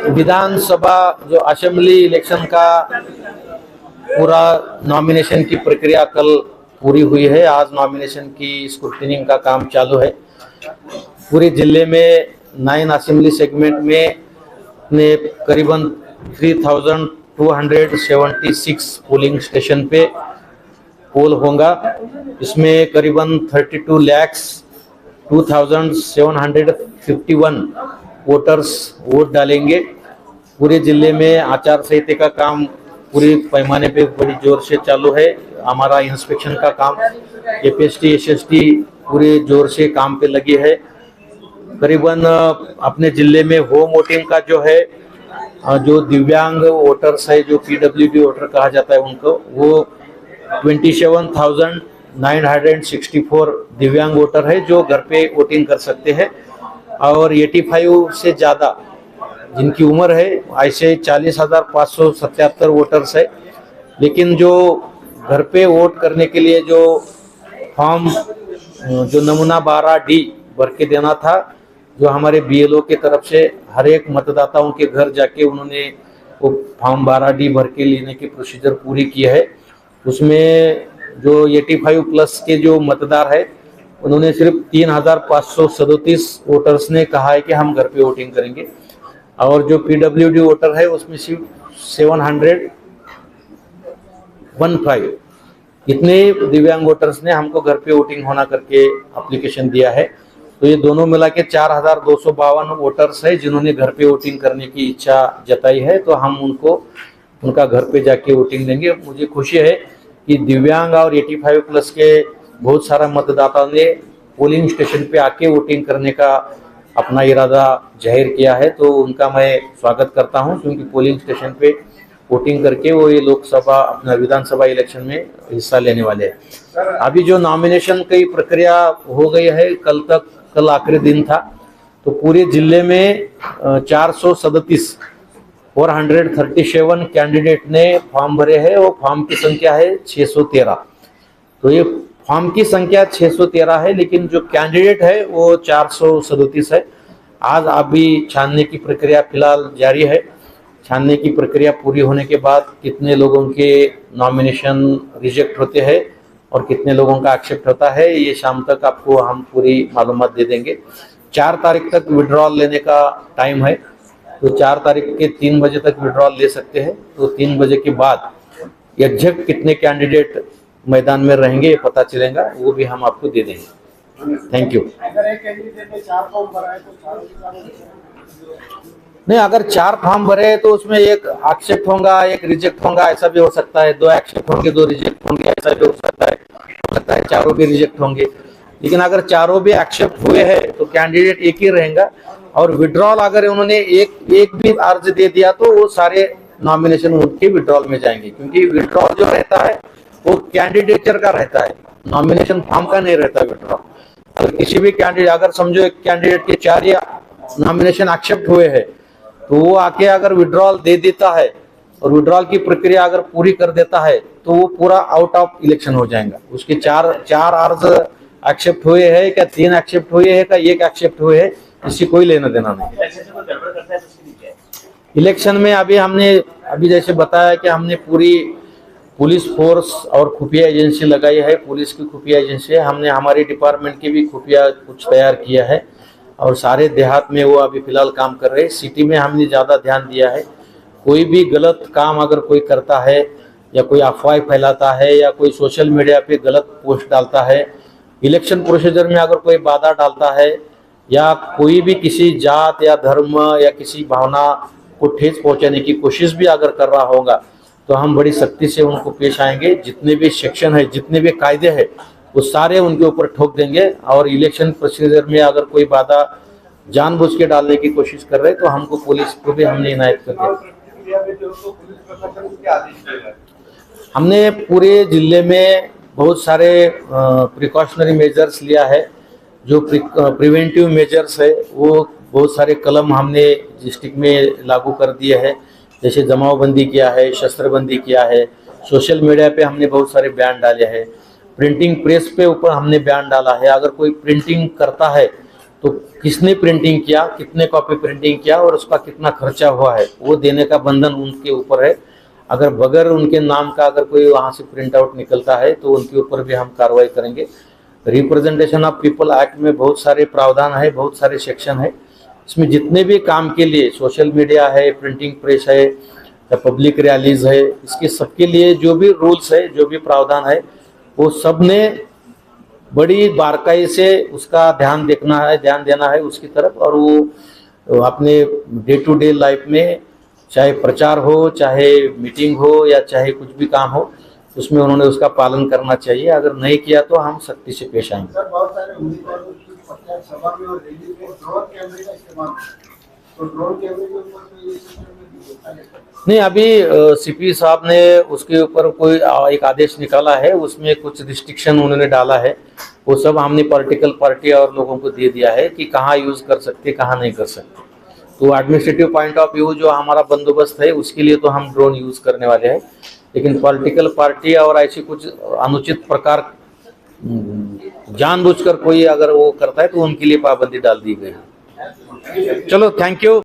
विधानसभा जो assembly election का पूरा नॉमिनेशन की प्रक्रिया कल पूरी हुई है। आज नॉमिनेशन की स्क्रूटनिंग का काम चालू है। पूरे जिले में 9 असेंबली सेगमेंट में करीबन 3276 पोलिंग स्टेशन पे पोल होगा। इसमें करीबन 32,02,751 वोटर्स वोट डालेंगे। पूरे जिले में आचार संहिता का काम पूरे पैमाने पे बड़ी जोर से चालू है। हमारा इंस्पेक्शन का काम एपीएसटी एसएसटी पूरे जोर से काम पे लगी है। करीबन अपने जिले में होम वोटिंग का जो है, जो दिव्यांग वोटर्स है, जो पीडब्ल्यूडी वोटर कहा जाता है उनको, वो 27,964 दिव्यांग वोटर है जो घर पे वोटिंग कर सकते हैं। और 85 से ज़्यादा जिनकी उम्र है, ऐसे 40,577 वोटर्स है। लेकिन जो घर पे वोट करने के लिए जो फॉर्म, जो नमूना 12D भर के देना था, जो हमारे बीएलओ के तरफ से हर एक मतदाताओं के घर जाके उन्होंने वो फॉर्म 12D भर के लेने की प्रोसीजर पूरी की है। उसमें जो 85 प्लस के जो मतदार है, उन्होंने सिर्फ 3,537 वोटर्स ने कहा है कि हम घर पे वोटिंग करेंगे। और जो पीडब्ल्यूडी वोटर है उसमें सिर्फ 715 इतने दिव्यांग वोटर्स ने हमको घर पे वोटिंग होना करके एप्लीकेशन दिया है। तो ये दोनों मिला के 4,252 वोटर्स है जिन्होंने घर पे वोटिंग करने की इच्छा जताई है। तो हम उनको उनका घर पे जाके वोटिंग देंगे। मुझे खुशी है कि दिव्यांग और 85 प्लस के बहुत सारा मतदाताओं ने पोलिंग स्टेशन पे आके वोटिंग करने का अपना इरादा जाहिर किया है। तो उनका मैं स्वागत करता हूं, क्योंकि पोलिंग स्टेशन पे वोटिंग करके वो ये लोकसभा अपना विधानसभा इलेक्शन में हिस्सा लेने वाले हैं। अभी जो नॉमिनेशन की प्रक्रिया हो गई है, कल आखिरी दिन था, तो पूरे जिले में 437 कैंडिडेट ने फॉर्म भरे हैं। वो फॉर्म की संख्या है 613। तो ये फॉर्म की संख्या 613 है, लेकिन जो कैंडिडेट है वो 437 है। आज अभी छानने की प्रक्रिया फिलहाल जारी है। छानने की प्रक्रिया पूरी होने के बाद कितने लोगों के नॉमिनेशन रिजेक्ट होते हैं और कितने लोगों का एक्सेप्ट होता है, ये शाम तक आपको हम पूरी मालूमात दे देंगे। 4 तारीख तक विड्रॉल लेने का टाइम है, तो 4 तारीख के 3 बजे तक विड्रॉल ले सकते हैं। तो 3 बजे के बाद एग्जैक्ट कितने कैंडिडेट मैदान में रहेंगे ये पता चलेगा, वो भी हम आपको दे देंगे। Thank you. नहीं, अगर 4 फॉर्म भरे तो उसमें एक एक्सेप्ट होगा, एक रिजेक्ट होगा, ऐसा भी हो सकता है। 2 एक्सेप्ट होंगे, 2 रिजेक्ट होंगे, ऐसा भी हो सकता है। चारों भी रिजेक्ट होंगे। लेकिन अगर चारों भी एक्सेप्ट हुए हैं तो कैंडिडेट एक ही रहेगा। और विड्रॉल अगर उन्होंने एक भी अर्ज दे दिया तो वो सारे नॉमिनेशन उनके विड्रॉल में जाएंगे, क्योंकि विड्रॉल जो रहता है वो कैंडिडेचर का रहता है, नॉमिनेशन फॉर्म का नहीं रहता विड्रॉल। अगर किसी भी कैंडिडेट, अगर समझो एक कैंडिडेट के 4 या नॉमिनेशन एक्सेप्ट हुए हैं, तो वो आके अगर विड्रॉल दे देता है और विड्रॉल की प्रक्रिया अगर पूरी कर देता है तो वो पूरा आउट ऑफ इलेक्शन हो जाएगा। उसके 4 अर्ज एक्सेप्ट हुए हैं क्या, 3 एक्सेप्ट हुए हैं क्या, 1 एक्सेप्ट हुए है, इससे कोई लेना देना नहीं। इलेक्शन में अभी जैसे बताया कि हमने पूरी पुलिस फोर्स और खुफिया एजेंसी लगाई है। पुलिस की खुफिया एजेंसी है, हमने हमारे डिपार्टमेंट की भी खुफिया कुछ तैयार किया है और सारे देहात में वो अभी फिलहाल काम कर रहे हैं। सिटी में हमने ज़्यादा ध्यान दिया है। कोई भी गलत काम अगर कोई करता है या कोई अफवाह फैलाता है या कोई सोशल मीडिया पे गलत पोस्ट डालता है, इलेक्शन प्रोसीजर में अगर कोई बाधा डालता है या कोई भी किसी जात या धर्म या किसी भावना को ठेस पहुंचाने की कोशिश भी अगर कर रहा होगा, तो हम बड़ी सख्ती से उनको पेश आएंगे। जितने भी सेक्शन है, जितने भी कायदे हैं, वो सारे उनके ऊपर ठोक देंगे। और इलेक्शन प्रोसीजर में अगर कोई बाधा जानबूझ के डालने की कोशिश कर रहे हैं तो हमको पुलिस को भी हमने इनायत कर दिया। हमने पूरे जिले में बहुत सारे प्रिकॉशनरी मेजर्स लिया है। जो प्रिवेंटिव मेजर्स है वो बहुत सारे कलम हमने डिस्ट्रिक्ट में लागू कर दिए हैं। जैसे जमावबंदी किया है, शस्त्रबंदी किया है, सोशल मीडिया पे हमने बहुत सारे बैन डाले हैं, प्रिंटिंग प्रेस पे ऊपर हमने बैन डाला है। अगर कोई प्रिंटिंग करता है तो किसने प्रिंटिंग किया, कितने कॉपी प्रिंटिंग किया और उसका कितना खर्चा हुआ है, वो देने का बंधन उनके ऊपर है। अगर बगैर उनके नाम का अगर कोई वहाँ से प्रिंट आउट निकलता है तो उनके ऊपर भी हम कार्रवाई करेंगे। रिप्रेजेंटेशन ऑफ पीपल एक्ट में बहुत सारे प्रावधान है, बहुत सारे सेक्शन है। इसमें जितने भी काम के लिए सोशल मीडिया है, प्रिंटिंग प्रेस है या पब्लिक रैलीज है, इसके सबके लिए जो भी रूल्स है, जो भी प्रावधान है, वो सब ने बड़ी बारकाई से उसका ध्यान देना है उसकी तरफ। और वो अपने डे टू डे लाइफ में चाहे प्रचार हो, चाहे मीटिंग हो या चाहे कुछ भी काम हो, उसमें उन्होंने उसका पालन करना चाहिए। अगर नहीं किया तो हम सख्ती से पेश आएंगे। सर, बहुत सारे उम्मीदवारों की प्रत्यक्ष सभा में और रैली में ड्रोन कैमरे का इस्तेमाल, तो ड्रोन कैमरे के ऊपर तो ये सिस्टम में होता है। नहीं, अभी सीपी साहब ने उसके ऊपर कोई एक आदेश निकाला है, उसमें कुछ रिस्ट्रिक्शन उन्होंने डाला है। वो सब हमने पॉलिटिकल पार्टी और लोगों को दे दिया है कि कहाँ यूज़ कर सकते, कहाँ नहीं कर सकते। तो एडमिनिस्ट्रेटिव पॉइंट ऑफ व्यू जो हमारा बंदोबस्त है उसके लिए तो हम ड्रोन यूज़ करने वाले हैं, लेकिन पॉलिटिकल पार्टी और ऐसी कुछ अनुचित प्रकार जानबूझकर कोई अगर वो करता है तो उनके लिए पाबंदी डाल दी गई है। चलो, थैंक यू।